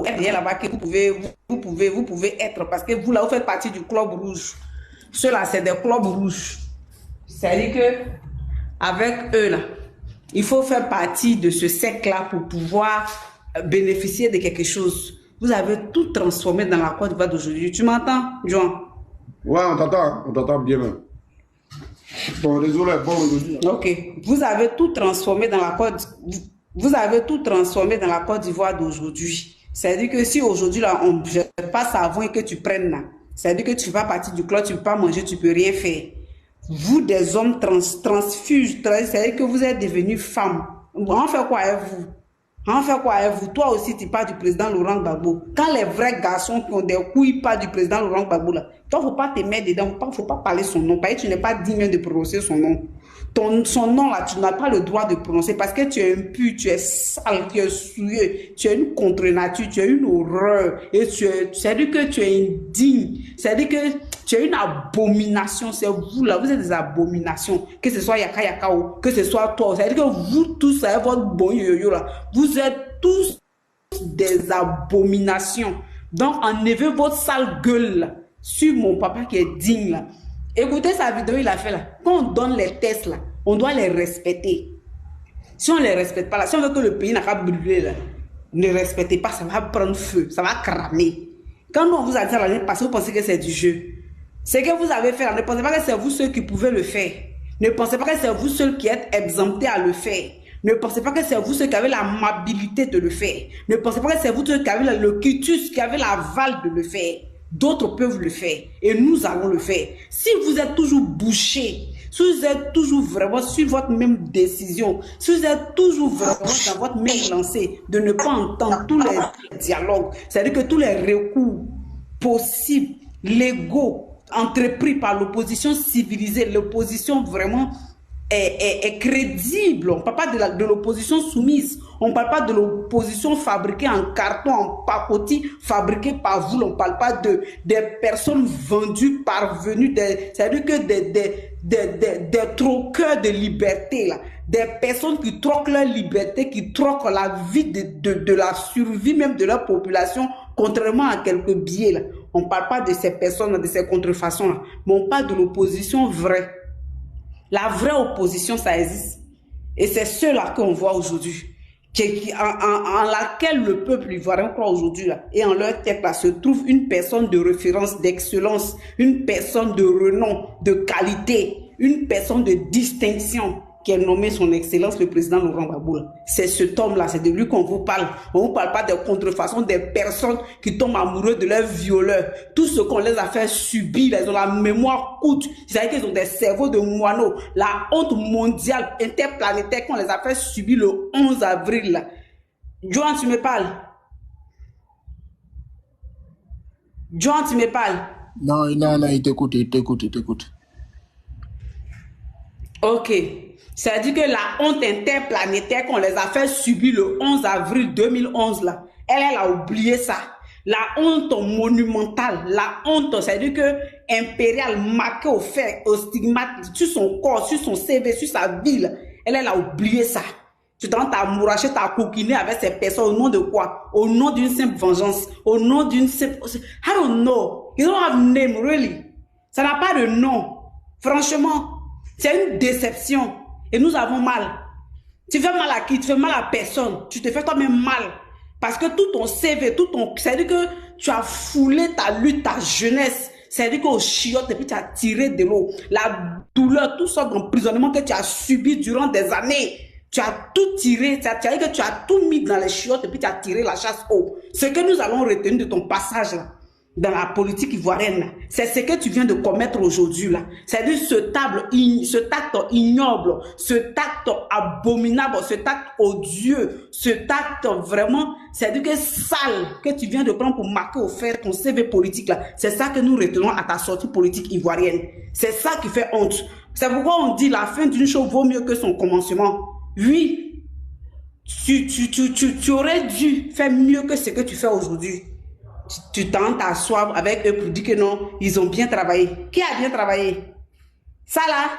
Gbagbo, derrière là-bas que vous pouvez être, parce que vous là, vous faites partie du club rouge. Ceux-là, c'est des clubs rouges. C'est-à-dire que avec eux là, il faut faire partie de ce cercle-là pour pouvoir bénéficier de quelque chose. Vous avez tout transformé dans la Côte d'Ivoire d'aujourd'hui. Tu m'entends, John? Ouais, on t'entend bien même. Bon, désolé, bon aujourd'hui. Ok. Vous avez tout transformé dans la Vous avez tout transformé dans la Côte d'Ivoire d'aujourd'hui. C'est-à-dire que si aujourd'hui là, on jette pas savon et que tu prennes là, c'est-à-dire que tu ne fais pas partie du club, tu ne peux pas manger, tu ne peux rien faire. Vous, des hommes transfuges, c'est-à-dire que vous êtes devenus femmes. On fait quoi avec vous? On fait quoi avec vous? Toi aussi, tu parles du président Laurent Gbagbo. Quand les vrais garçons qui ont des couilles parlent du président Laurent Gbagbo, là, toi, il ne faut pas te mettre dedans, il ne faut pas parler son nom, parce que tu n'es pas digne de prononcer son nom. Son nom, là, tu n'as pas le droit de prononcer parce que tu es impur, tu es sale, tu es souillé, tu es une contre-nature, tu es une horreur, et c'est-à-dire que tu es indigne, c'est-à-dire que tu es une abomination, c'est vous là, vous êtes des abominations, que ce soit Yaka Yakao, que ce soit toi, c'est-à-dire que vous tous, avec votre bon yo-yo là, vous êtes tous des abominations. Donc, enlevez votre sale gueule là, sur mon papa qui est digne là. Écoutez sa vidéo, il a fait là. Quand on donne les tests là, on doit les respecter. Si on ne les respecte pas là, si on veut que le pays n'a pas brûlé là, ne respectez pas, ça va prendre feu, ça va cramer. Quand on vous a dit l'année passée, vous pensez que c'est du jeu. Ce que vous avez fait là, ne pensez pas que c'est vous ceux qui pouvez le faire. Ne pensez pas que c'est vous ceux qui êtes exemptés à le faire. Ne pensez pas que c'est vous ceux qui avez l'amabilité de le faire. Ne pensez pas que c'est vous ceux qui avez le quitus, qui avez l'aval de le faire. D'autres peuvent le faire et nous allons le faire. Si vous êtes toujours bouché, si vous êtes toujours vraiment sur votre même décision, si vous êtes toujours vraiment dans votre même lancée, de ne pas entendre tous les dialogues, c'est-à-dire que tous les recours possibles, légaux, entrepris par l'opposition civilisée, l'opposition vraiment est crédible. On ne parle pas de l'opposition soumise. On ne parle pas de l'opposition fabriquée en carton, en pacotis, fabriquée par vous. On ne parle pas des personnes vendues, parvenues, c'est-à-dire que des troqueurs de liberté, là. Des personnes qui troquent leur liberté, qui troquent la vie de la survie même de leur population, contrairement à quelques biais. Là. On ne parle pas de ces personnes, de ces contrefaçons-là, mais on parle de l'opposition vraie. La vraie opposition, ça existe. Et c'est ceux-là qu'on voit aujourd'hui. En laquelle le peuple ivoirien croit aujourd'hui. Et en leur tête, là, se trouve une personne de référence, d'excellence, une personne de renom, de qualité, une personne de distinction qui est nommé son excellence, le président Laurent Gbagbo. C'est cet homme-là, c'est de lui qu'on vous parle. On ne vous parle pas des contrefaçons, des personnes qui tombent amoureux de leurs violeurs. Tout ce qu'on les a fait subir, ils ont la mémoire courte. C'est-à-dire qu'ils ont des cerveaux de moineaux. La honte mondiale, interplanétaire, qu'on les a fait subir le 11 avril. Johan, tu me parles? Johan, tu me parles? Non, il t'écoute, il t'écoute. Ok. C'est-à-dire que la honte interplanétaire qu'on les a fait subir le 11 avril 2011, là, elle a oublié ça. La honte monumentale, la honte, c'est-à-dire que impériale, marquée au fer, au stigmate, sur son corps, sur son CV, sur sa vie, elle a oublié ça. Tu t'en t'as mouraché, t'as coquiné avec ces personnes au nom de quoi? Au nom d'une simple vengeance, au nom d'une simple... I don't know. You don't have name, really. Ça n'a pas de nom. Franchement, c'est une déception. Et nous avons mal. Tu fais mal à qui? Tu fais mal à personne. Tu te fais toi-même mal. Parce que tout ton CV, tout ton... C'est-à-dire que tu as foulé ta lutte, ta jeunesse. C'est-à-dire qu'au chiotte, et puis tu as tiré de l'eau. La douleur, tout ça d'emprisonnement que tu as subi durant des années. Tu as tout tiré. C'est-à-dire que tu as tout mis dans les chiottes et puis tu as tiré la chasse haut. Ce que nous allons retenir de ton passage là, dans la politique ivoirienne, c'est ce que tu viens de commettre aujourd'hui là. C'est-à-dire ce acte ignoble, cet acte abominable, cet acte odieux, cet acte vraiment, c'est-à-dire que sale que tu viens de prendre pour marquer au fer ton CV politique là. C'est ça que nous retenons à ta sortie politique ivoirienne. C'est ça qui fait honte. C'est pourquoi on dit la fin d'une chose vaut mieux que son commencement. Oui, tu aurais dû faire mieux que ce que tu fais aujourd'hui. Tu tentes à t'asseoir avec eux pour dire que non, ils ont bien travaillé. Qui a bien travaillé? Ça là,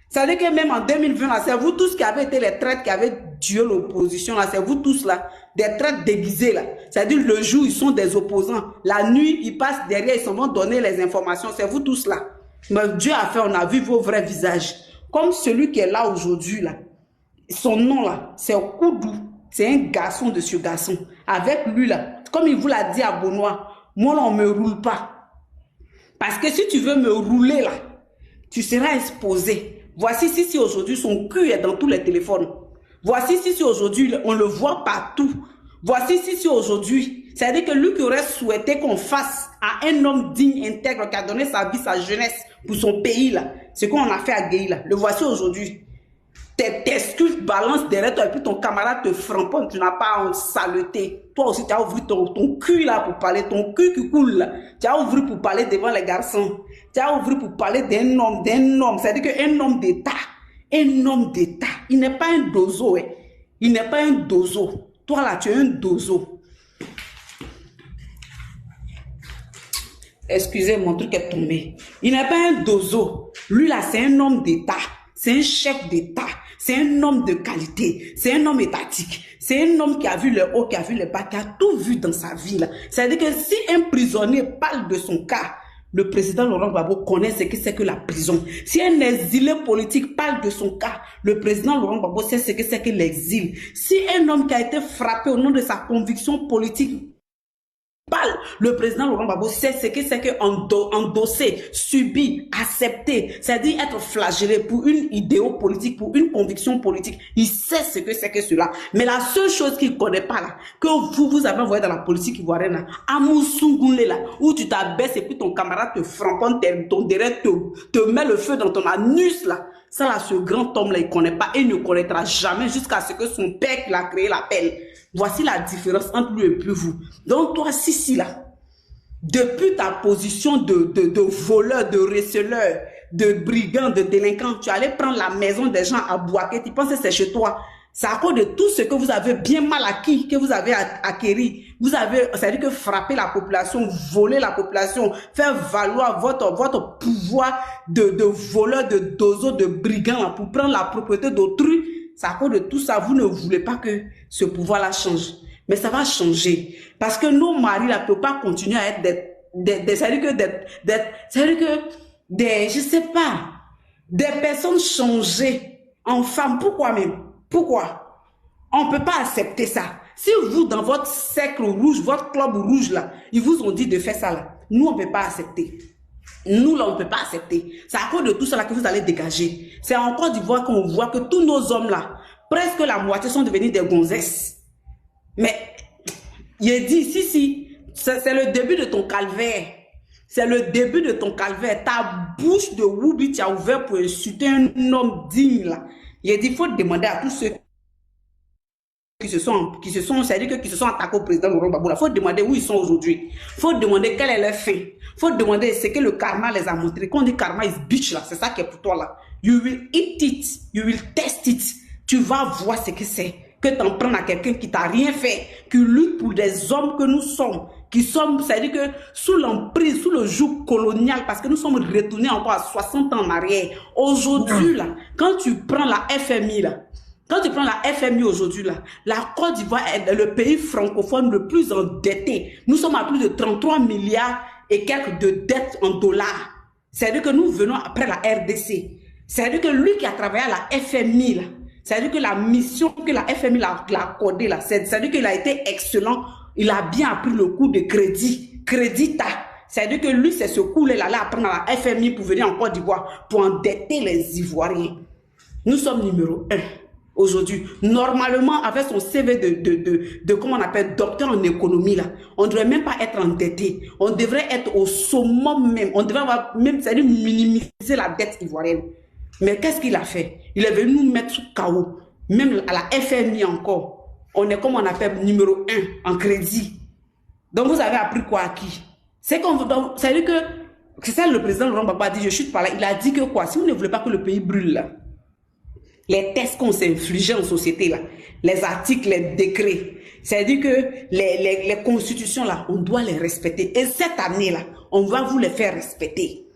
ça veut dire que même en 2020, c'est vous tous qui avez été les traîtres, qui avez tuer l'opposition, là, c'est vous tous là, des traîtres déguisés là. C'est-à-dire le jour, ils sont des opposants. La nuit, ils passent derrière, ils s'en vont donner les informations. C'est vous tous là. Mais Dieu a fait, on a vu vos vrais visages. Comme celui qui est là aujourd'hui là. Son nom là, c'est Koudou. C'est un garçon de ce garçon. Avec lui là, comme il vous l'a dit à Benoît, moi là, on ne me roule pas. Parce que si tu veux me rouler là, tu seras exposé. Voici si aujourd'hui son cul est dans tous les téléphones. Voici si aujourd'hui on le voit partout. Voici si aujourd'hui, c'est-à-dire que lui qui aurait souhaité qu'on fasse à un homme digne, intègre, qui a donné sa vie, sa jeunesse pour son pays là, ce qu'on a fait à Gueye là, le voici aujourd'hui. Tes excuses balancent derrière toi et puis ton camarade te framponne, tu n'as pas en saleté. Toi aussi, tu as ouvert ton cul là pour parler, ton cul qui coule là. Tu as ouvert pour parler devant les garçons. Tu as ouvert pour parler d'un homme, c'est-à-dire qu'un homme d'État, il n'est pas un dozo, hein. Il n'est pas un dozo. Toi là, tu es un dozo. Excusez, mon truc est tombé. Il n'est pas un dozo. Lui là, c'est un homme d'État. C'est un chef d'État. C'est un homme de qualité. C'est un homme étatique. C'est un homme qui a vu le haut, qui a vu le bas, qui a tout vu dans sa vie là. C'est-à-dire que si un prisonnier parle de son cas, le président Laurent Gbagbo connaît ce que c'est que la prison. Si un exilé politique parle de son cas, le président Laurent Gbagbo sait ce que c'est que l'exil. Si un homme qui a été frappé au nom de sa conviction politique parle, le président Laurent Gbagbo sait ce que c'est que endosser, subir, accepter, c'est-à-dire être flagellé pour une idéo politique, pour une conviction politique. Il sait ce que c'est que cela. Mais la seule chose qu'il ne connaît pas là, que vous avez envoyé dans la politique ivoirienne là, à Moussoungoulé là, où tu t'abaisses et puis ton camarade te framponne, ton derrière te met le feu dans ton anus là. Ça là, ce grand homme là, il ne connaît pas et il ne connaîtra jamais jusqu'à ce que son père qui l'a créé l'appelle. Voici la différence entre lui et puis vous. Donc toi, Sissi là, depuis ta position de voleur, de receleur, de brigand, de délinquant, tu allais prendre la maison des gens à Bouaké, tu penses que c'est chez toi. C'est à cause de tout ce que vous avez bien mal acquis, que vous avez acquéri. Vous avez, c'est-à-dire que frapper la population, voler la population, faire valoir votre pouvoir de voleur, de dozo, de brigand là, pour prendre la propriété d'autrui. C'est à cause de tout ça, vous ne voulez pas que ce pouvoir-là change. Mais ça va changer. Parce que nos maris là ne peuvent pas continuer à être je sais pas, des personnes changées en femmes. Pourquoi même? Pourquoi? On ne peut pas accepter ça. Si vous, dans votre cercle rouge, votre club rouge là, ils vous ont dit de faire ça là, nous on ne peut pas accepter. Nous, là, on ne peut pas accepter. C'est à cause de tout cela que vous allez dégager. C'est en Côte d'Ivoire qu'on voit que tous nos hommes, là, presque la moitié sont devenus des gonzesses. Mais, il dit, si, c'est le début de ton calvaire. C'est le début de ton calvaire. Ta bouche de Woubi, tu as ouvert pour insulter un homme digne, là. Il dit, il faut demander à tous ceux qui se sont attaqués au président Laurent Gbagbo. Il faut demander où ils sont aujourd'hui. Il faut demander quelle est leur fin. Il faut demander ce que le karma les a montré. Quand on dit karma is bitch là, c'est ça qui est pour toi là. You will eat it, you will test it. Tu vas voir ce que c'est. Que tu en prends à quelqu'un qui t'a rien fait, qui lutte pour des hommes que nous sommes, qui sommes, c'est-à-dire que sous l'emprise, sous le joug colonial, parce que nous sommes retournés encore à 60 ans en arrière. Aujourd'hui là, quand tu prends la FMI là, quand tu prends la FMI aujourd'hui, là, la Côte d'Ivoire est le pays francophone le plus endetté. Nous sommes à plus de 33 milliards et quelques de dettes en dollars. C'est-à-dire que nous venons après la RDC. C'est-à-dire que lui qui a travaillé à la FMI, là, c'est-à-dire que la mission que la FMI l'a accordée, là, c'est-à-dire qu'il a été excellent. Il a bien appris le coût de crédit. Crédita. C'est-à-dire que lui, c'est ce coup-là, là, à prendre à la FMI pour venir en Côte d'Ivoire, pour endetter les Ivoiriens. Nous sommes numéro 1. Aujourd'hui, normalement, avec son CV de comment on appelle, docteur en économie, là, on ne devrait même pas être endetté. On devrait être au summum même. On devrait avoir même, c'est-à-dire minimiser la dette ivoirienne. Mais qu'est-ce qu'il a fait? Il est venu nous mettre sous KO. Même à la FMI encore. On est comme on appelle numéro 1 en crédit. Donc vous avez appris quoi à qui? C'est à dire que, c'est ça le président Laurent Gbagbo a dit, je chute par là. Il a dit que quoi? Si vous ne voulez pas que le pays brûle là, les tests qu'on s'est infligés en société, là, les articles, les décrets, c'est-à-dire que les constitutions, là, on doit les respecter. Et cette année-là, on va vous les faire respecter.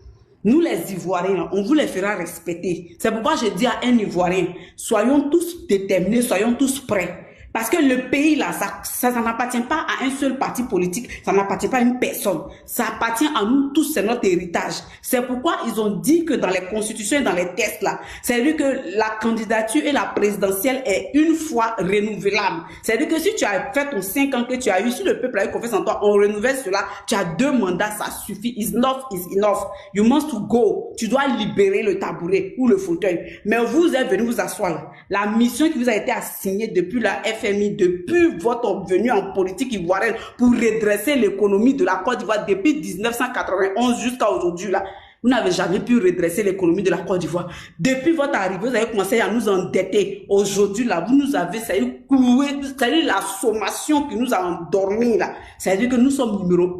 Nous, les Ivoiriens, on vous les fera respecter. C'est pourquoi je dis à un Ivoirien, soyons tous déterminés, soyons tous prêts. Parce que le pays, là, ça n'appartient pas à un seul parti politique, ça n'appartient pas à une personne. Ça appartient à nous tous, c'est notre héritage. C'est pourquoi ils ont dit que dans les constitutions et dans les tests, là, c'est-à-dire que la candidature et la présidentielle est une fois renouvelable. C'est-à-dire que si tu as fait ton 5 ans que tu as eu, si le peuple a eu confiance en toi, on renouvelle cela, tu as 2 mandats, ça suffit. Enough is enough. You must to go. Tu dois libérer le tabouret ou le fauteuil. Mais vous êtes venu vous asseoir là. La mission qui vous a été assignée depuis la FMI, depuis votre venue en politique ivoirienne pour redresser l'économie de la Côte d'Ivoire depuis 1991 jusqu'à aujourd'hui là, vous n'avez jamais pu redresser l'économie de la Côte d'Ivoire. Depuis votre arrivée, vous avez commencé à nous endetter. Aujourd'hui là, vous nous avez, c'est-à-dire la sommation qui nous a endormis là. C'est-à-dire que nous sommes numéro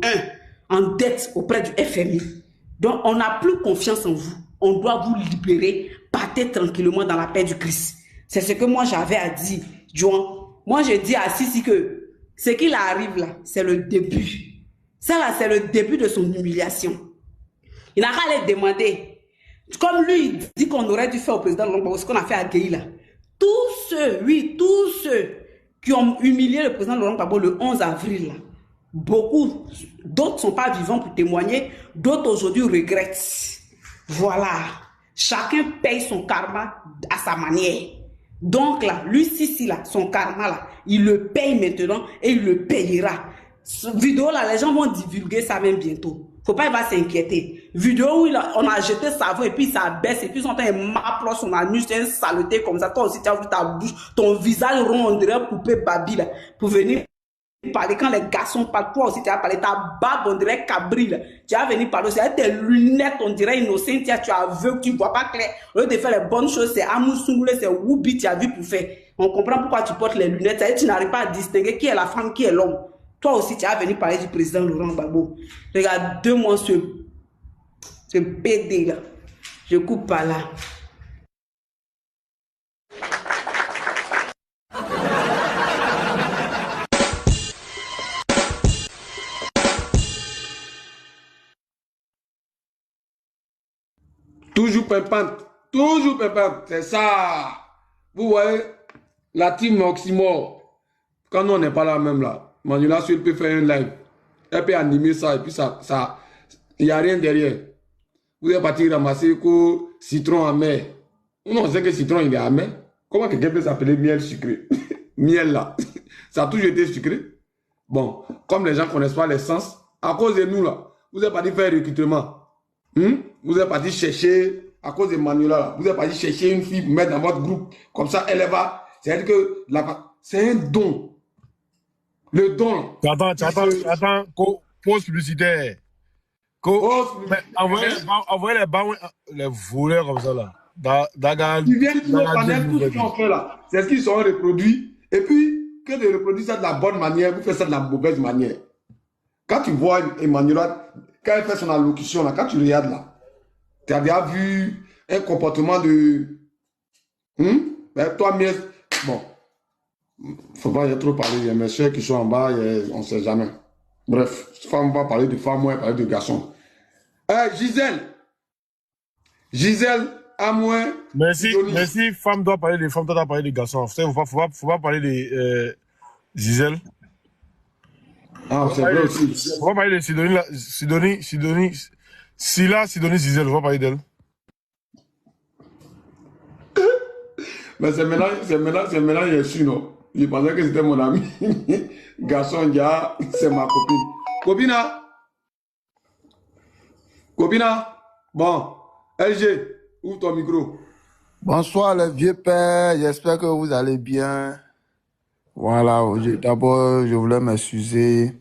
1 en dette auprès du FMI. Donc on n'a plus confiance en vous. On doit vous libérer. Partez tranquillement dans la paix du Christ. C'est ce que moi j'avais à dire, Joan. Moi, je dis à Sisi que ce qu'il arrive là, c'est le début. Ça là, c'est le début de son humiliation. Il n'a qu'à aller demander. Comme lui, il dit qu'on aurait dû faire au président Laurent Gbagbo ce qu'on a fait à Gueye là. Tous ceux qui ont humilié le président Laurent Gbagbo le 11 avril là, beaucoup, d'autres ne sont pas vivants pour témoigner, d'autres aujourd'hui regrettent. Voilà. Chacun paye son karma à sa manière. Donc là, lui, Sisi là, son karma là, il le paye maintenant et il le payera. Cette vidéo là, les gens vont divulguer ça même bientôt. Faut pas, il va s'inquiéter. Vidéo où on a jeté savon et puis ça baisse et puis son temps il m'approche son anus, c'est une saleté comme ça. Toi aussi, tu as vu ta bouche, ton visage rond, on dirait poupée Babi là, pour venir parler. Quand les garçons parlent, toi aussi tu as parlé, ta barbe on dirait cabri là. Tu as venu parler aussi avec tes lunettes, on dirait innocent, tu as vu que tu vois pas clair. Au lieu de faire les bonnes choses, c'est Amoussoumoulé, c'est Woubi, tu as vu pour faire. On comprend pourquoi tu portes les lunettes, c'est-à-dire tu n'arrives pas à distinguer qui est la femme, qui est l'homme. Toi aussi tu as venu parler du président Laurent Gbagbo. Regarde, 2 mois ce PD là. Je coupe par là. Toujours pimpante, c'est ça. Vous voyez, la team Oxymore, quand nous on n'est pas là même là, Manuela Suel peut faire un live, elle peut animer ça et puis il n'y a rien derrière. Vous êtes parti ramasser que citron amer. On sait que citron il est amer. Comment quelqu'un peut s'appeler miel sucré? Miel là, ça a toujours été sucré. Bon, comme les gens ne connaissent pas l'essence, à cause de nous là, vous êtes parti faire recrutement. Vous êtes parti chercher, à cause de Manuela, là, vous êtes parti chercher une fille pour mettre dans votre groupe. Comme ça, elle va. C'est-à-dire que c'est un don. Le don. Attends, pause publicitaire. Envoyez les bas, les voleurs comme ça là. Tu viens de nous panel, tout ce qu'on fait là. C'est ce qu'ils sont reproduits. Et puis, que de reproduire ça de la bonne manière, vous faites ça de la mauvaise manière. Quand tu vois Emmanuela, quand elle fait son allocution là, quand tu regardes là, tu as déjà vu un comportement de. Ben, toi, mieux. Bon. Faut pas trop parler des messieurs qui sont en bas, on ne sait jamais. Bref, on va parler de femmes, on va parler de garçons. Gisèle, à moins. Merci, femme doit parler des femmes, toi dois parler des garçons. Faut pas parler de Gisèle. Ah, c'est vrai aussi. On va parler de Sidonie, Sidonie Gisèle, on va parler d'elle. Mais c'est maintenant, il est su, non? Je pensais que c'était mon ami. Garçon, c'est ma copine. Copina. Bon, LG, ouvre ton micro. Bonsoir les vieux pères, j'espère que vous allez bien. Voilà, d'abord je voulais m'excuser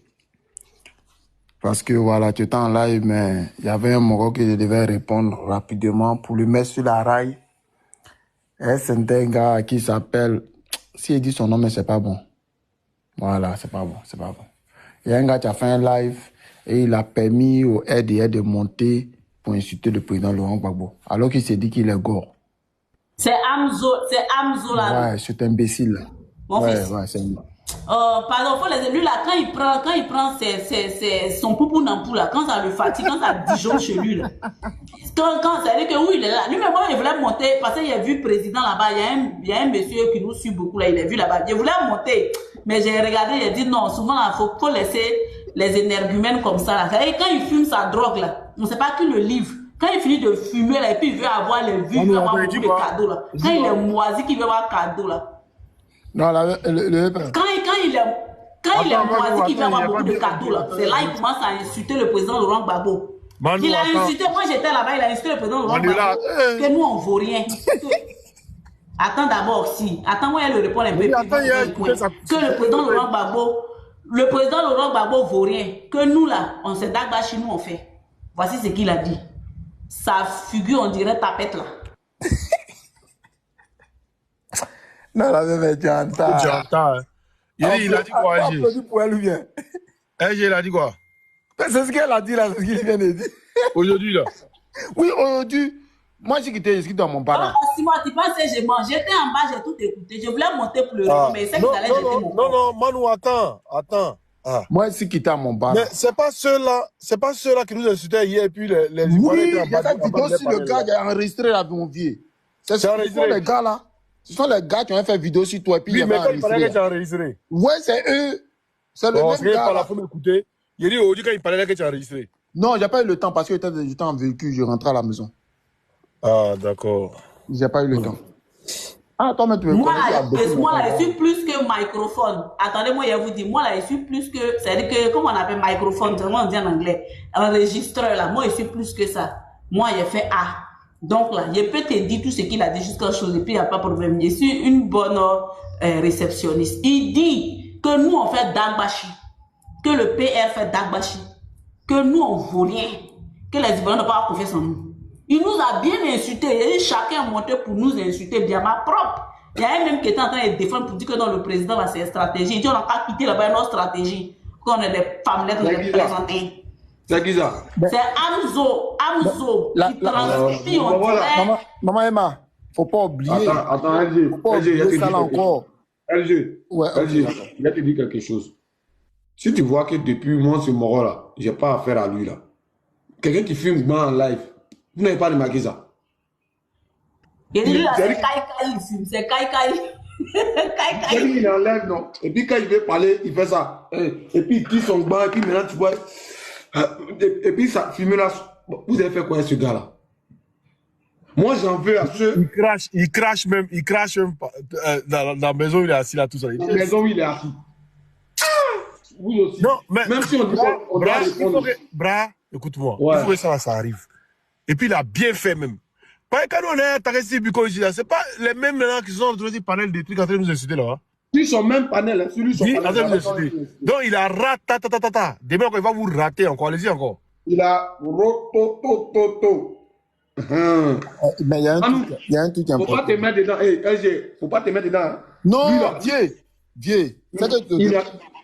parce que voilà, tu étais en live, mais il y avait un mot que je devais répondre rapidement pour le mettre sur la raille. Et c'est un gars qui s'appelle, s'il dit son nom, mais c'est pas bon. Voilà, c'est pas bon. Il y a un gars qui a fait un live et il a permis aux RDR de monter pour insulter le président Laurent Gbagbo, alors qu'il s'est dit qu'il est gore. C'est Amzo là. Ouais, cet imbécile là. Mon fils. Ouais, c'est Pardon, faut les lui là, quand il prend son poupou nampou là, quand ça le fatigue, quand ça dijonne chez lui là. Quand ça veut dire que oui, il est là. Lui-même, moi, il voulait monter, parce qu'il a vu le président là-bas, il y a un monsieur qui nous suit beaucoup là, il a vu là-bas. Il voulait monter, mais j'ai regardé, il a dit non, souvent là, faut laisser les énergumènes comme ça là. Et quand il fume sa drogue là, on ne sait pas qui le livre. Quand il finit de fumer là, et puis il veut avoir les vues, il veut avoir beaucoup de cadeaux là. Quand il est moisi, qu'il veut avoir cadeau là. Non, Quand il est moisi, qu'il veut avoir beaucoup de cadeaux là, c'est là qu'il commence à insulter le président Laurent Gbagbo. Manu, Il a insulté, moi j'étais là-bas, il a insulté le président Laurent Gbagbo, que nous on vaut rien. Attends d'abord, si. Attends, moi elle le répond un peu. Que le président Laurent Gbagbo vaut rien. Que nous là, on s'est d'agbachi, nous on fait. Voici ce qu'il a dit. Sa figure, on dirait tapette là. non, la même est Janta. Janta. Il a dit quoi, AG? Pour elle ou bien? AG, il a dit quoi? C'est ce qu'elle a dit là, c'est ce qu'il vient de dire. Aujourd'hui là? Oui, aujourd'hui. Moi, j'ai quitté dans mon parent. Si moi, tu penses que j'ai mangé, j'étais en bas, j'ai tout écouté. Je voulais monter pour le rire, mais c'est que j'allais jeter mon corps. Non, Manu, attends. Ah. Moi, je suis quitté à mon bar. Mais c'est pas ceux-là qui nous insultaient hier et puis les oui, il y a cette vidéo sur le gars qui a enregistré là, mon vieux. Ce sont les gars là. Ce sont les gars qui ont fait vidéo sur toi et puis oui, mais quand il parlait que tu as enregistré. Ouais, c'est eux. C'est le même gars. Là. Faut m'écouter. Il dit aujourd'hui quand il parlait que tu as enregistré. Non, j'ai pas eu le temps parce que j'étais en véhicule, je rentrais à la maison. Ah, d'accord. J'ai pas eu le temps. Ah, toi, mais tu veux moi, là, je suis plus que microphone. Attendez, moi, je vous dis, moi, là, je suis plus que, c'est-à-dire que, comment on appelle microphone, comment on dit en anglais, enregistreur, là, moi, je suis plus que ça. Moi, j'ai fait A. Donc, là, je peux te dire tout ce qu'il a dit jusqu'à chose, et puis il n'y a pas de problème. Je suis une bonne réceptionniste. Il dit que nous, on fait Dagbashi, que le PR fait Dagbashi, que nous, on vaut rien, que les Ivoiriens n'ont pas confiance en nous. Il nous a bien insultés. Et chacun a monté pour nous insulter bien ma propre. Il y a un même qui était en train de défendre pour dire que dans le président, là, c'est une stratégie. Il dit on n'a pas quitté là-bas notre stratégie. Qu'on ait des femmes lettres de présenter. C'est qui ça? C'est Amzo qui transmet. Maman Emma, faut pas oublier. Attends, LG. Faut pas oublier ça là encore. LG, je vais te dire quelque chose. Si tu vois que depuis moi, ce mort là, j'ai pas affaire à lui là. Quelqu'un qui filme moi en live. Vous n'avez pas remarqué ça? Il dit là, c'est Kai, c'est Kai. Il enlève, non? Et puis quand il veut parler, il fait ça. Et puis il tire son banc, et puis maintenant tu vois. Et puis ça, filme là. Vous avez fait quoi ce gars-là? Moi j'en veux à ceux. Il crache même dans la maison où il est assis là, tout ça. Dans la maison où il est assis. Vous aussi. Non, mais. Même si on dit pas, on doit répondre. Écoute-moi. Ouais. Il faut que ça arrive. Et puis il a bien fait même. Quand on est à Taressi Buko ici, c'est pas les mêmes là qui sont en train de panel des trucs en train de nous insulter là. Sur son même panel, sur lui, son panel. Donc il a ratatata. Demain, il va vous rater encore. Allez-y encore. Il a rototototo. Mais il y a un truc important. Faut pas te mettre dedans. LG, faut pas te mettre dedans. Non, vieux.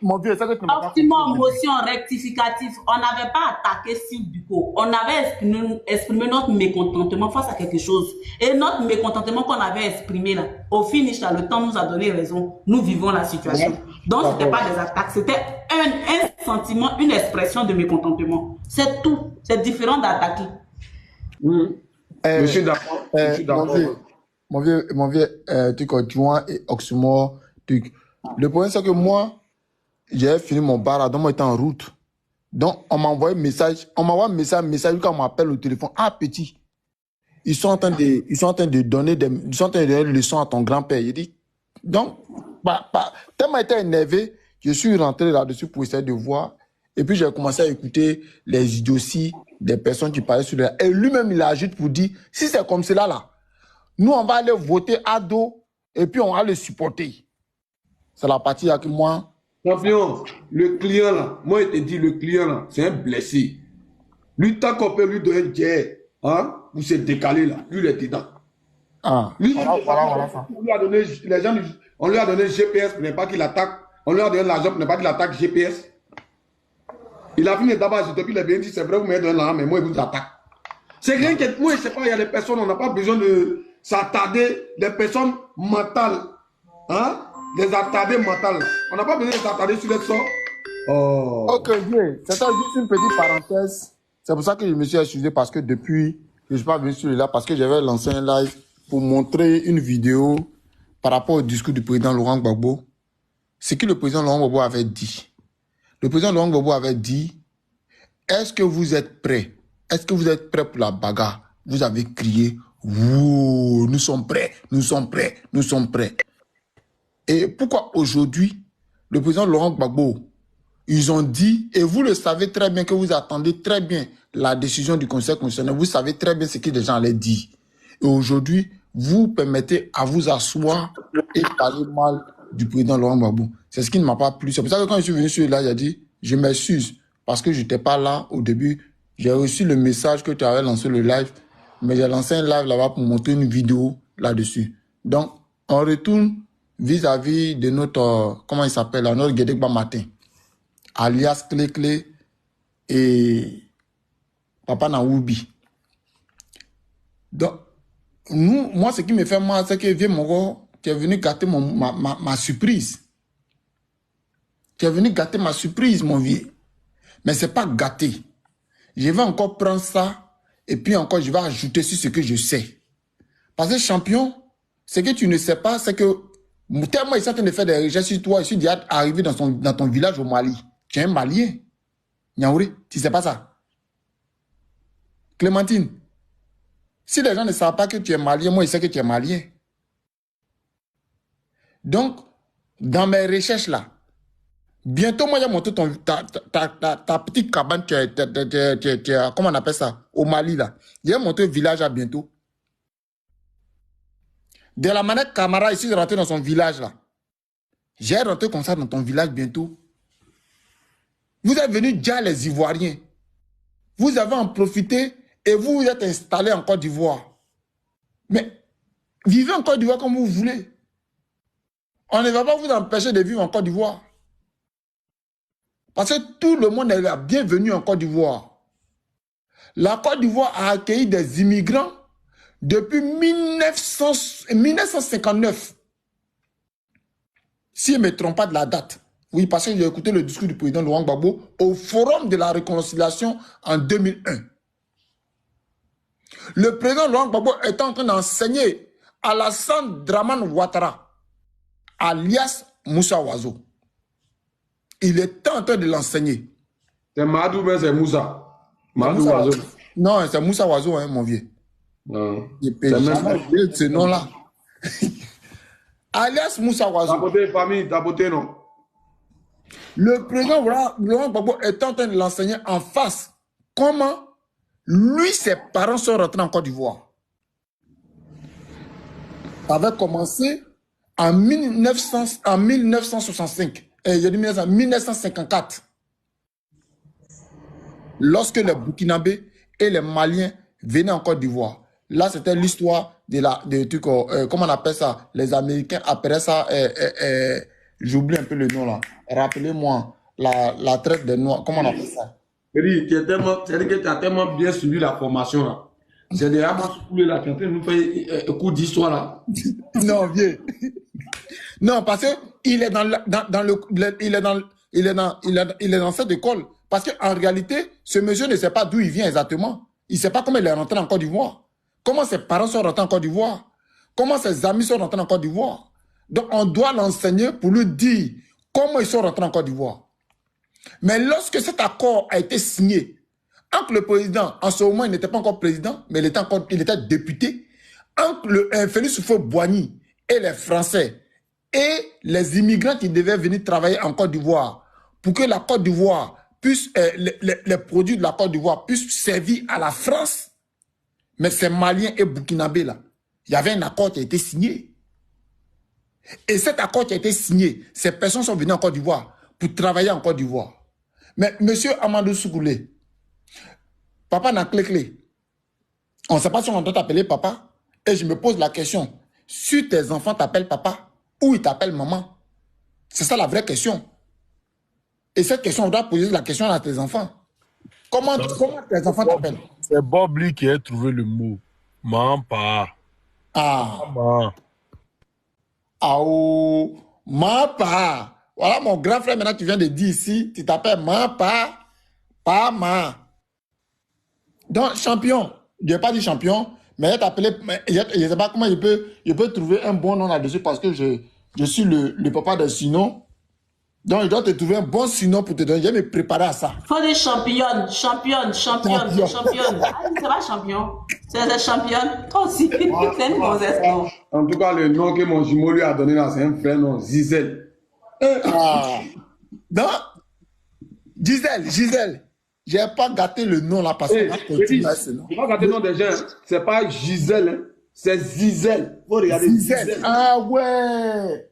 Mon vieux, ça que tu m'as Optimum motion rectificative. On n'avait pas attaqué Sylvie Buko. On avait exprimé notre mécontentement face à quelque chose. Et notre mécontentement qu'on avait exprimé là, au finish là, le temps nous a donné raison. Nous vivons la situation. Donc ce n'était pas des attaques, c'était un sentiment, une expression de mécontentement. C'est tout. C'est différent d'attaquer. Je suis d'accord. Mon vieux, truc adjoint et oxymore, truc. Le problème, c'est que moi, j'ai fini mon bar là, donc moi, j'étais en route. Donc, on m'a envoyé un message quand on m'appelle au téléphone. Ah, petit, ils sont en train de donner des leçons à ton grand-père. Il dit, donc, tellement j'étais énervé, je suis rentré là-dessus pour essayer de voir. Et puis, j'ai commencé à écouter les idioties des personnes qui parlaient sur les... Et lui-même, il ajoute pour dire, si c'est comme cela là, nous, on va aller voter à dos et puis on va le supporter. C'est la partie avec moi. Champion, le client là, moi je te dis, le client là, c'est un blessé. Lui, tant qu'on peut lui donner un jet, hein, pour se décaler là, lui il est dedans. Ah, lui, voilà. On lui a donné, les gens, on lui a donné GPS pour ne pas qu'il attaque. On lui a donné l'argent pour ne pas qu'il attaque GPS. Il a fini d'abord, depuis il a bien dit, c'est vrai, vous m'avez donné l'argent, mais moi, il vous attaque. C'est rien que, moi, je sais pas, il y a des personnes, on n'a pas besoin de s'attarder, des personnes mentales, hein. les attardés mentales. On n'a pas besoin de s'attarder sur les sorts. Oh. Ok, bien. C'était juste une petite parenthèse. C'est pour ça que je me suis excusé parce que depuis que je ne suis pas venu sur là, parce que j'avais lancé un live pour montrer une vidéo par rapport au discours du président Laurent Gbagbo. Ce que le président Laurent Gbagbo avait dit. Le président Laurent Gbagbo avait dit, est-ce que vous êtes prêts? Est-ce que vous êtes prêts pour la bagarre? Vous avez crié, ouh, nous sommes prêts, nous sommes prêts, nous sommes prêts. Et pourquoi aujourd'hui, le président Laurent Gbagbo, ils ont dit, et vous le savez très bien que vous attendez très bien la décision du Conseil constitutionnel, vous savez très bien ce que les gens allaient dire. Et aujourd'hui, vous permettez à vous asseoir et parler mal du président Laurent Gbagbo. C'est ce qui ne m'a pas plu. C'est pour ça que quand je suis venu sur là, j'ai dit, je m'excuse parce que je n'étais pas là au début. J'ai reçu le message que tu avais lancé le live, mais j'ai lancé un live là-bas pour montrer une vidéo là-dessus. Donc, on retourne vis-à-vis de notre, comment il s'appelle, notre Guédekba Matin, alias Clé et Papa Naoubi. Donc, moi, ce qui me fait mal, c'est que vieux Moro, tu es venu gâter ma surprise. Tu es venu gâter ma surprise, mon vieux. Mais ce n'est pas gâté. Je vais encore prendre ça et puis encore, je vais ajouter sur ce que je sais. Parce que champion, ce que tu ne sais pas, c'est que tellement ils sont en train de faire des recherches sur toi, ils sont déjà arrivés dans ton village au Mali. Tu es un Malien. Nyaouri, tu ne sais pas ça. Clémentine, si les gens ne savent pas que tu es Malien, moi, je sais que tu es Malien. Donc, dans mes recherches là, bientôt, moi, j'ai monté ta petite cabane, comment on appelle ça, au Mali là. J'ai monté un village là bientôt. De la manette Camara, ici, de rentrer dans son village là. J'ai rentré comme ça dans ton village bientôt. Vous êtes venus déjà les Ivoiriens. Vous avez en profité et vous vous êtes installés en Côte d'Ivoire. Mais vivez en Côte d'Ivoire comme vous voulez. On ne va pas vous empêcher de vivre en Côte d'Ivoire. Parce que tout le monde est la bienvenue en Côte d'Ivoire. La Côte d'Ivoire a accueilli des immigrants depuis 1959. Si je ne me trompe pas de la date. Oui, parce que j'ai écouté le discours du président Laurent Gbagbo au Forum de la Réconciliation en 2001. Le président Laurent Gbagbo est en train d'enseigner Alassane Dramane Ouattara, alias Moussa Ouazo. Il est en train de l'enseigner. C'est Madou, mais c'est Moussa. Madou Ouazo. Non, c'est Moussa Ouazo, hein, mon vieux. Non. C'est même ce nom-là. Alias Moussa Ouazo. Ta beauté, famille, ta beauté, non. Le président Laurent Gbagbo est en train de l'enseigner en face. Comment lui, ses parents sont rentrés en Côte d'Ivoire. Ça avait commencé en 1965. J'ai dit 1954. Lorsque les Burkinabés et les Maliens venaient en Côte d'Ivoire. Là, c'était l'histoire comment on appelle ça? Les Américains appelaient ça, j'oublie un peu le nom là. Rappelez-moi, la traite des Noirs, comment on appelle ça? C'est-à-dire que tu as tellement bien suivi la formation là. C'est des Hamas là, tu es en train de nous faire un cours d'histoire là. Non, vieux. Non, parce qu'il est dans cette école. Parce qu'en réalité, ce monsieur ne sait pas d'où il vient exactement. Il ne sait pas comment il est rentré en Côte d'Ivoire. Comment ses parents sont rentrés en Côte d'Ivoire. Comment ses amis sont rentrés en Côte d'Ivoire. Donc, on doit l'enseigner pour lui dire comment ils sont rentrés en Côte d'Ivoire. Mais lorsque cet accord a été signé, entre le président, en ce moment, il n'était pas encore président, mais il était député, entre Félix Houphouët-Boigny et les Français et les immigrants qui devaient venir travailler en Côte d'Ivoire pour que la Côte d'Ivoire puisse, les produits de la Côte d'Ivoire puissent servir à la France, mais ces Maliens et Burkinabés là, il y avait un accord qui a été signé. Et cet accord qui a été signé, ces personnes sont venues en Côte d'Ivoire pour travailler en Côte d'Ivoire. Mais monsieur Amadou Soukoulé, papa n'a clé. On ne sait pas si on doit t'appeler papa. Et je me pose la question, si tes enfants t'appellent papa ou ils t'appellent maman, c'est ça la vraie question. Et cette question, on doit poser la question à tes enfants. Comment tes enfants t'appellent? C'est Bob Lee qui a trouvé le mot. Maman. Ah. Maman. Ah, oh. Mapa. Voilà mon grand frère, maintenant tu viens de dire ici, tu t'appelles Mapa, pas Ma. Donc, champion, je n'ai pas dit champion, mais il t'appelé, je ne sais pas comment je peux trouver un bon nom là-dessus parce que je suis le papa de Sino. Donc, je dois te trouver un bon Sino pour te donner. Je vais me préparer à ça. Faut des championnes. Ah, c'est pas champion. C'est championne. Toi aussi, c'est une gonzesse. En tout cas, le nom que mon jumeau lui a donné là, c'est un vrai nom, Gisèle. Ah. Donc, Gisèle. Je n'ai pas gâté le nom là parce que tu n'as pas gâté le nom des gens. C'est pas Gisèle, hein. C'est Gisèle. Faut regarder Gisèle. Ah ouais.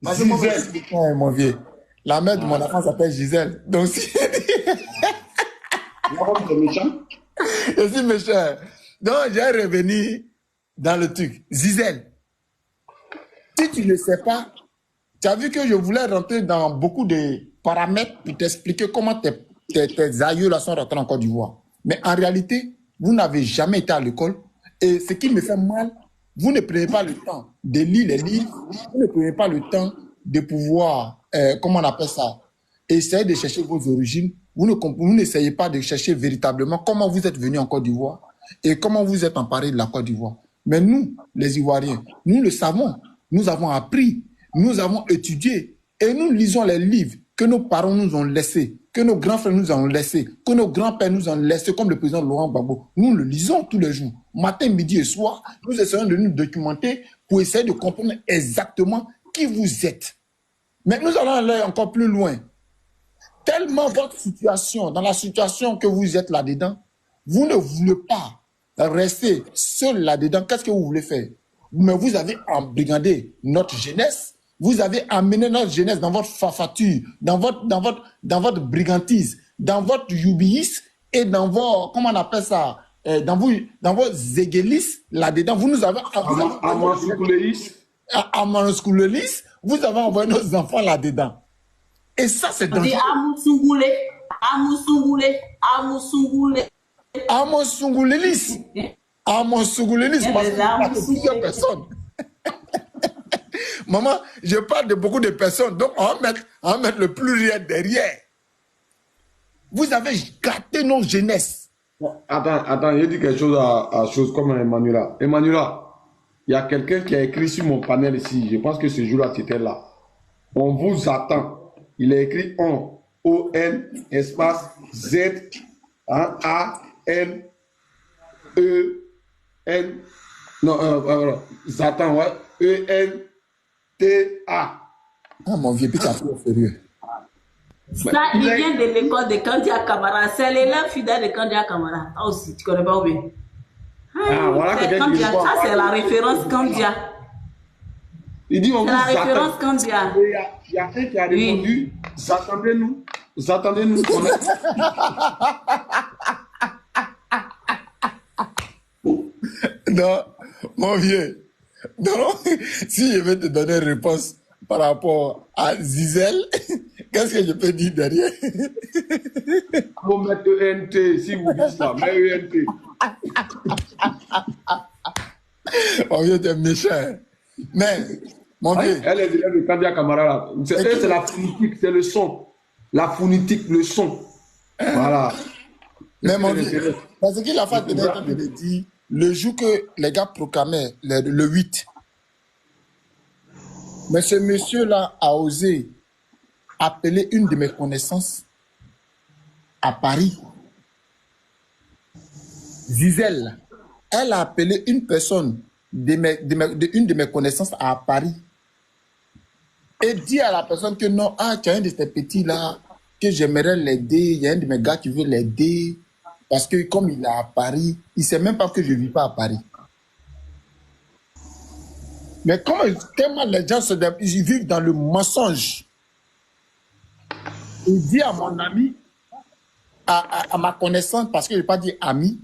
Gisèle. Mon vieux. La mère de mon enfant s'appelle Gisèle. Donc si... C'est méchant. Je suis méchant. Donc j'ai revenu dans le truc. Gisèle. Si tu ne sais pas, tu as vu que je voulais rentrer dans beaucoup de paramètres pour t'expliquer comment tes aïeux là sont rentrés en Côte d'Ivoire. Mais en réalité, vous n'avez jamais été à l'école. Et ce qui me fait mal, vous ne prenez pas le temps de lire les livres, vous ne prenez pas le temps de pouvoir, comment on appelle ça, essayer de chercher vos origines. Vous n'essayez pas de chercher véritablement comment vous êtes venu en Côte d'Ivoire et comment vous êtes emparé de la Côte d'Ivoire. Mais nous, les Ivoiriens, nous le savons. Nous avons appris, nous avons étudié et nous lisons les livres que nos parents nous ont laissés, que nos grands frères nous ont laissés, que nos grands-pères nous ont laissés, comme le président Laurent Gbagbo. Nous le lisons tous les jours, matin, midi et soir. Nous essayons de nous documenter pour essayer de comprendre exactement qui vous êtes. Mais nous allons aller encore plus loin. Tellement votre situation, dans la situation que vous êtes là-dedans, vous ne voulez pas rester seul là-dedans. Qu'est-ce que vous voulez faire? Mais vous avez embrigandé notre jeunesse. Vous avez amené notre jeunesse dans votre fafature, dans votre brigantise, dans votre youbisme et dans vos, comment on appelle ça, dans vos zéguélis là-dedans. Vous nous avez... À Manouskoulélis, vous avez envoyé nos enfants là-dedans. Et ça, c'est dangereux. Amoussougoulélis, parce que plusieurs personnes. Maman, je parle de beaucoup de personnes, donc on va mettre le pluriel derrière. Vous avez gâté nos jeunesses. Attends, je dis quelque chose à chose comme Emmanuela. Emmanuela, il y a quelqu'un qui a écrit sur mon panel ici. Je pense que ce jour-là, tu étais là. On vous attend. Il a écrit O-N, espace, Z, A-N, E-N, non, Zatan, ouais, E-N-T-A. Ah, mon vieux, puis tu as pris au sérieux. Ça, il vient de l'école de Kandia Kamara. C'est l'élève fidèle de Kandia Kamara. Ah aussi, tu connais pas ou bien? Ah, voilà quelqu'un qui ça, c'est la référence Kandia. Il dit on c'est vous la référence Kandia. Il y a un qui a répondu, attendez-nous. Non, mon vieux. Non, si je vais te donner une réponse par rapport à Gisèle, qu'est-ce que je peux dire derrière? Faut mettre ENT, si vous dites ça, mais ENT. Mon vieux, tu es méchant. Mais, mon vieux. Elle est élève de Kandia Kamara. C'est la phonétique, c'est le son. La phonétique, le son. Voilà. Mais mon vieux, parce que la fois que je l'ai dit, le jour que les gars proclamaient, le 8, mais ce monsieur-là a osé appeler une de mes connaissances à Paris. Gisèle, elle a appelé une personne une de mes connaissances à Paris et dit à la personne que non, tu as un de ces petits-là que j'aimerais l'aider, il y a un de mes gars qui veut l'aider parce que comme il est à Paris, il ne sait même pas que je ne vis pas à Paris. Mais tellement les gens ils vivent dans le mensonge. Il dit à mon ami, à ma connaissance, parce que je n'ai pas dit ami,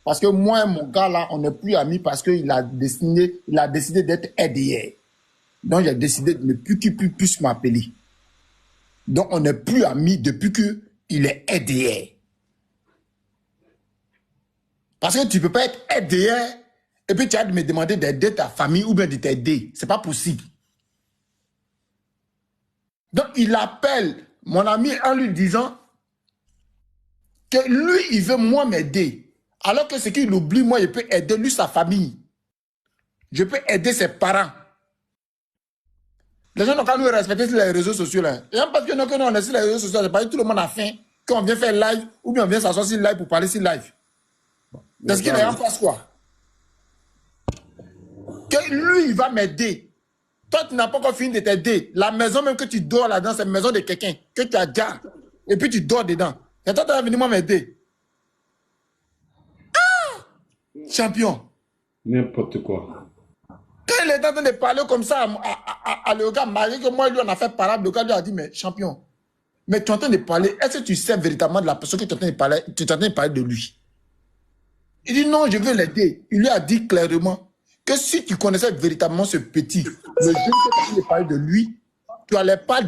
parce que moi et mon gars là, on n'est plus amis parce qu'il a décidé d'être aidé. Donc j'ai décidé de ne plus qu'il puisse m'appeler. Donc on n'est plus amis depuis qu'il est aidé. Parce que tu ne peux pas être aidé et puis tu as de me demander d'aider ta famille ou bien de t'aider. Ce n'est pas possible. Donc, il appelle mon ami en lui disant que lui, il veut moi m'aider. Alors que ce qu'il oublie, moi, je peux aider lui, sa famille. Je peux aider ses parents. Les gens n'ont qu'à nous respecter sur les réseaux sociaux. Là. Et parce que nous, on est sur les réseaux sociaux, c'est parce que tout le monde a faim. Quand on vient faire live, ou bien on vient s'asseoir sur live pour parler sur live. Est-ce qu'il en passe quoi? Que lui, il va m'aider. Toi, tu n'as pas encore fini de t'aider. La maison même que tu dors là-dedans, c'est la maison de quelqu'un que tu as déjà. Et puis tu dors dedans. Et toi, tu vas venir moi m'aider. Ah! Champion. N'importe quoi. Quand il est en train de parler comme ça à le gars marié, que moi, lui, on a fait parler, le gars lui a dit, mais champion, mais tu es en train de parler, est-ce que tu sais véritablement de la personne que tu es en train de parler, tu es en train de parler de lui? Il dit non, je veux l'aider. Il lui a dit clairement que si tu connaissais véritablement ce petit, le jeune que tu es en train de parler de lui, tu n'allais pas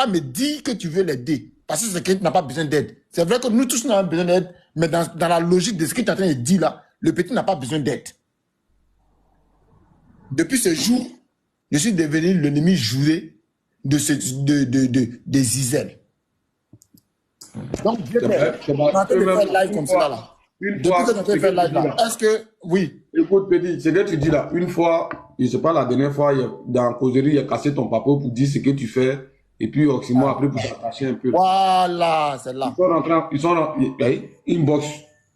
me dire que tu veux l'aider. Parce que c'est quelqu'un qui n'a pas besoin d'aide. C'est vrai que nous tous, nous avons besoin d'aide, mais dans la logique de ce que tu es en train de dire là, le petit n'a pas besoin d'aide. Depuis ce jour, je suis devenu l'ennemi juré de Zizel. Donc, on est en train de faire live comme ça là. Depuis que tu as fait live là, est-ce que, oui. Écoute, petit, c'est que tu dis là, une fois, je ne sais pas la dernière fois, dans la causerie, il a cassé ton papa pour dire ce que tu fais, et puis Oxymo après pour t'attacher un peu. Voilà, c'est là. Ils sont rentrés, inbox,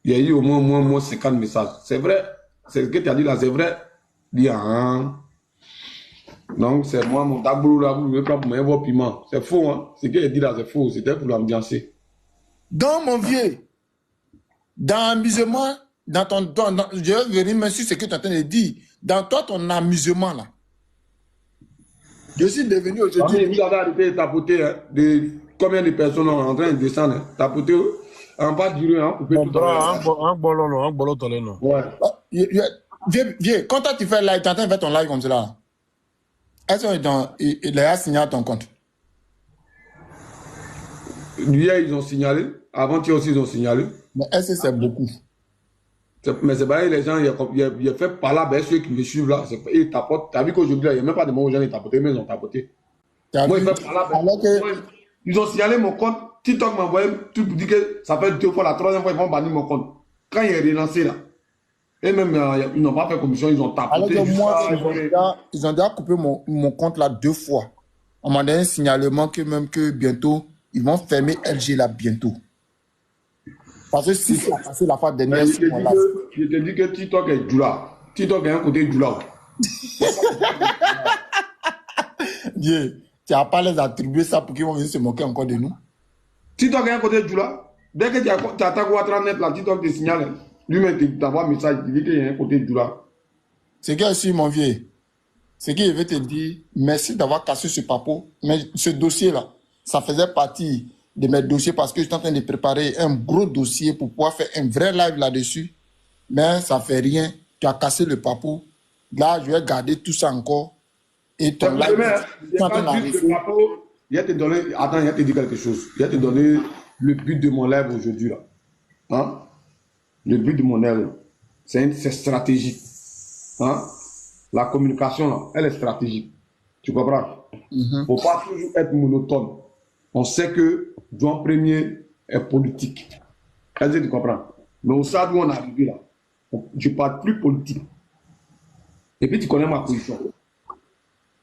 il y a eu au moins 50 messages. C'est vrai, c'est ce que tu as dit là, c'est vrai. Donc, c'est moi, mon tableau là, vous ne pas pour m'envoyer piment. C'est faux, hein. Ce qu'il a dit là, c'est faux. C'était pour l'ambiancer. Donc, mon vieux, dans l'amusement, je vais venir me sur ce que tu es en train de dire. Dans toi, ton amusement là, je suis devenu aujourd'hui. Vous avez arrêté de tapoter, hein, de combien de personnes sont en train de descendre, hein, tapoter en bas du rue, hein, Un bolon. Ouais. Vieux, quand toi tu fais live, tu es en train de faire ton live comme cela. Est-ce qu'il a signé à ton compte? Hier, ils ont signalé. Avant-hier aussi, ils ont signalé. Mais est-ce que c'est beaucoup? Mais c'est pareil, les gens, il a fait par là, ben, ceux qui me suivent là, ils tapotent. Tu as vu qu'aujourd'hui, il n'y a même pas de mots aux gens qui tapotent, mais ils ont tapoté. Moi, ils fait par là, ils ont signalé mon compte. TikTok m'a envoyé tout pour dire que ça fait 2 fois, la 3e fois, ils vont bannir mon compte. Quand il est relancé là, et même, ils n'ont pas fait commission, ils ont tapoté. Alors que moi, ils ont déjà coupé mon compte là 2 fois. On m'a donné un signalement que bientôt, ils vont fermer LG là bientôt. Parce que si ça a passé la fois dernière, je te dis que TikTok est Djoula. TikTok est un côté Djoula. Dieu, tu n'as pas les attribuer ça pour qu'ils vont venir se moquer encore de nous. TikTok est un côté Djoula. Dès que tu attaques Ouattara-net, là, TikTok te signale. Lui-même, tu t'envoie un message, il dit qu'il y a un côté Djoula. C'est que si mon vieux, c'est qu'il veut te dire merci d'avoir cassé ce papo. Mais ce dossier-là, ça faisait partie de mes dossiers parce que je suis en train de préparer un gros dossier pour pouvoir faire un vrai live là-dessus. Mais ça ne fait rien. Tu as cassé le papo. Là, je vais garder tout ça encore. Et ton live, tu es en train d'arriver. Il va te donner, attends, il va te dire quelque chose. Il va te donner le but de mon live aujourd'hui là. Hein? Le but de mon live, c'est stratégique. Hein? La communication là, elle est stratégique. Tu comprends? Il ne faut pas toujours être monotone. On sait que Jean Premier est politique. Est-ce que tu comprends? Mais au stade où on est arrivé là, je ne parle plus politique. Et puis tu connais ma position.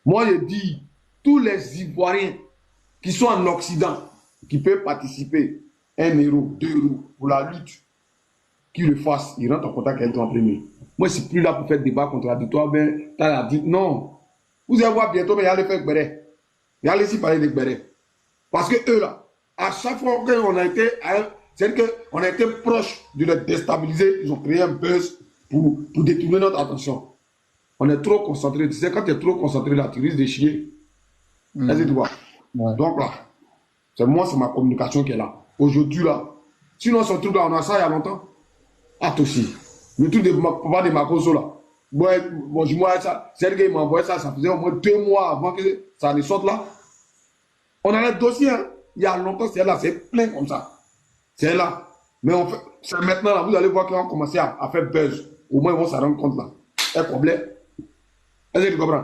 Moi, je dis, tous les Ivoiriens qui sont en Occident, qui peuvent participer, 1 euro, 2 euros pour la lutte, qui le fassent, ils rentrent en contact avec Jean Premier. Moi, je ne suis plus là pour faire débat contradictoire. Ben, tu as dit non. Vous allez voir bientôt, mais il y a les faire Gbéré. Il y a les parler de Gbéré. Parce que eux là, à chaque fois qu'on a été, c'est-à-dire qu'on a été proche de les déstabiliser, ils ont créé un buzz pour détourner notre attention. On est trop concentré. Tu sais, quand tu es trop concentré là, tu risques de chier. Est-ce que tu vois? Ouais. Donc là, c'est ma communication qui est là. Aujourd'hui là, sinon ce truc là, on a ça il y a longtemps. Ah, toi aussi. Le truc de papa de Makoso là. Bon, je m'envoie ça. C'est-à-dire qu'il m'a envoyé ça, ça faisait au moins 2 mois avant que ça ne sorte là. On a le dossier, hein. Il y a longtemps, c'est là, c'est plein comme ça. C'est là. Mais c'est maintenant, là, vous allez voir qu'ils vont commencer à faire buzz. Au moins, ils vont s'en rendre compte là. Un problème. Est-ce que tu comprends?